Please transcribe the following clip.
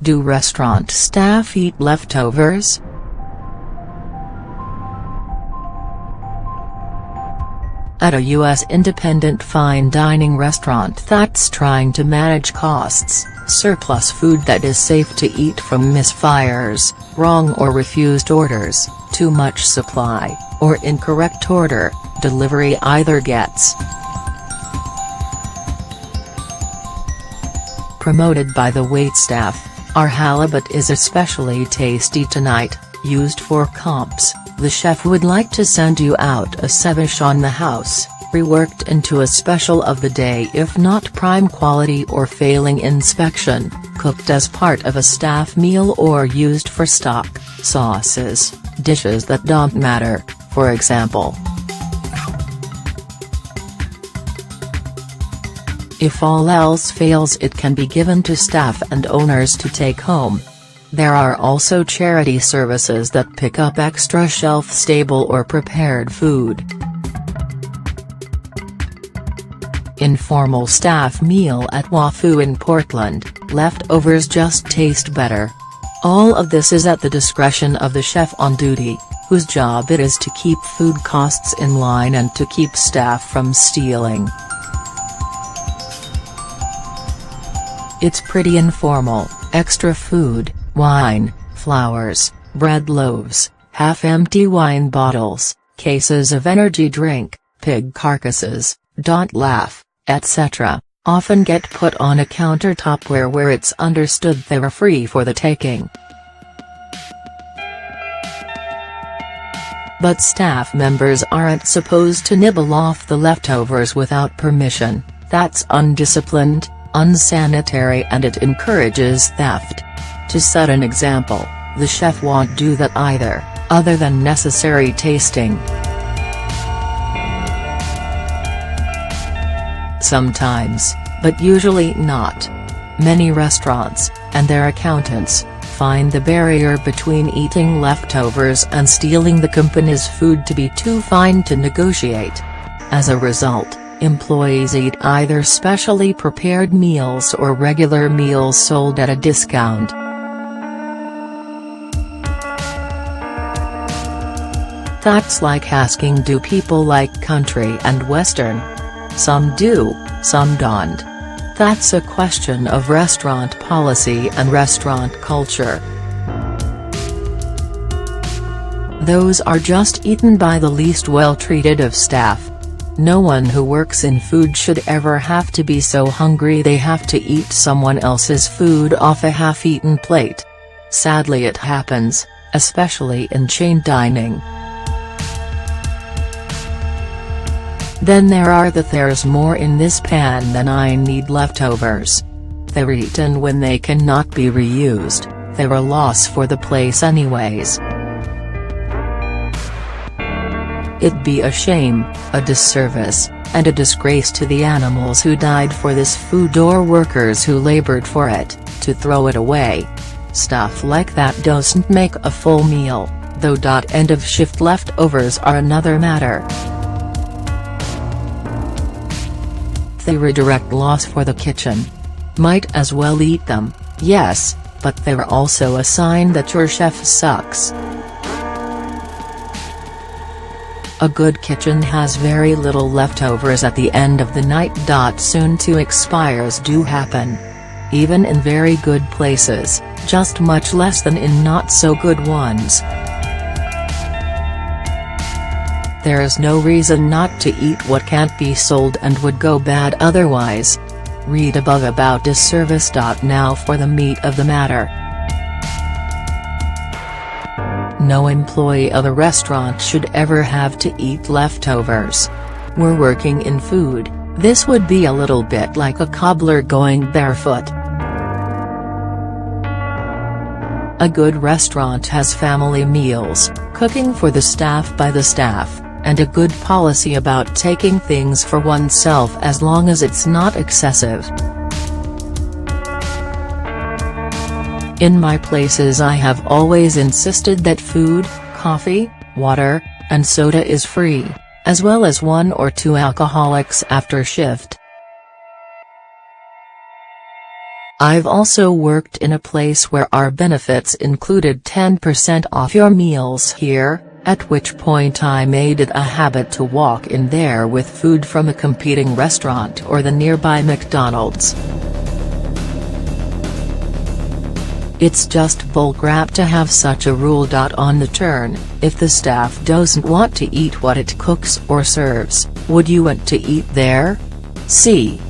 Do restaurant staff eat leftovers? At a U.S. independent fine dining restaurant that's trying to manage costs, surplus food that is safe to eat from misfires, wrong or refused orders, too much supply, or incorrect order, delivery either gets promoted by the waitstaff. Our halibut is especially tasty tonight, used for comps. The chef would like to send you out a ceviche on the house, reworked into a special of the day if not prime quality or failing inspection, cooked as part of a staff meal or used for stock, sauces, dishes that don't matter, for example. If all else fails, it can be given to staff and owners to take home. There are also charity services that pick up extra shelf-stable or prepared food. Informal staff meal at Wafu in Portland, leftovers just taste better. All of this is at the discretion of the chef on duty, whose job it is to keep food costs in line and to keep staff from stealing. It's pretty informal: extra food, wine, flowers, bread loaves, half-empty wine bottles, cases of energy drink, pig carcasses, don't laugh, etc., often get put on a countertop where it's understood they are free for the taking. But staff members aren't supposed to nibble off the leftovers without permission. That's undisciplined, unsanitary, and it encourages theft. To set an example, the chef won't do that either, other than necessary tasting. Sometimes, but usually not. Many restaurants, and their accountants, find the barrier between eating leftovers and stealing the company's food to be too fine to negotiate. As a result, employees eat either specially prepared meals or regular meals sold at a discount. That's like asking, do people like country and western? Some do, some don't. That's a question of restaurant policy and restaurant culture. Those are just eaten by the least well-treated of staff. No one who works in food should ever have to be so hungry they have to eat someone else's food off a half-eaten plate. Sadly, it happens, especially in chain dining. Then there are the "there's more in this pan than I need" leftovers. They're eaten when they cannot be reused. They're a loss for the place anyways. It'd be a shame, a disservice, and a disgrace to the animals who died for this food or workers who labored for it, to throw it away. Stuff like that doesn't make a full meal, though. End of shift leftovers are another matter. They redirect loss for the kitchen. Might as well eat them, yes, but they're also a sign that your chef sucks. A good kitchen has very little leftovers at the end of the night. Soon to expires do happen. Even in very good places, just much less than in not so good ones. There is no reason not to eat what can't be sold and would go bad otherwise. Read above about disservice. Now for the meat of the matter. No employee of a restaurant should ever have to eat leftovers. We're working in food. This would be a little bit like a cobbler going barefoot. A good restaurant has family meals, cooking for the staff by the staff, and a good policy about taking things for oneself as long as it's not excessive. In my places I have always insisted that food, coffee, water, and soda is free, as well as 1 or 2 alcoholics after shift. I've also worked in a place where our benefits included 10% off your meals here, at which point I made it a habit to walk in there with food from a competing restaurant or the nearby McDonald's. It's just bullcrap to have such a rule. On the turn, if the staff doesn't want to eat what it cooks or serves, would you want to eat there? See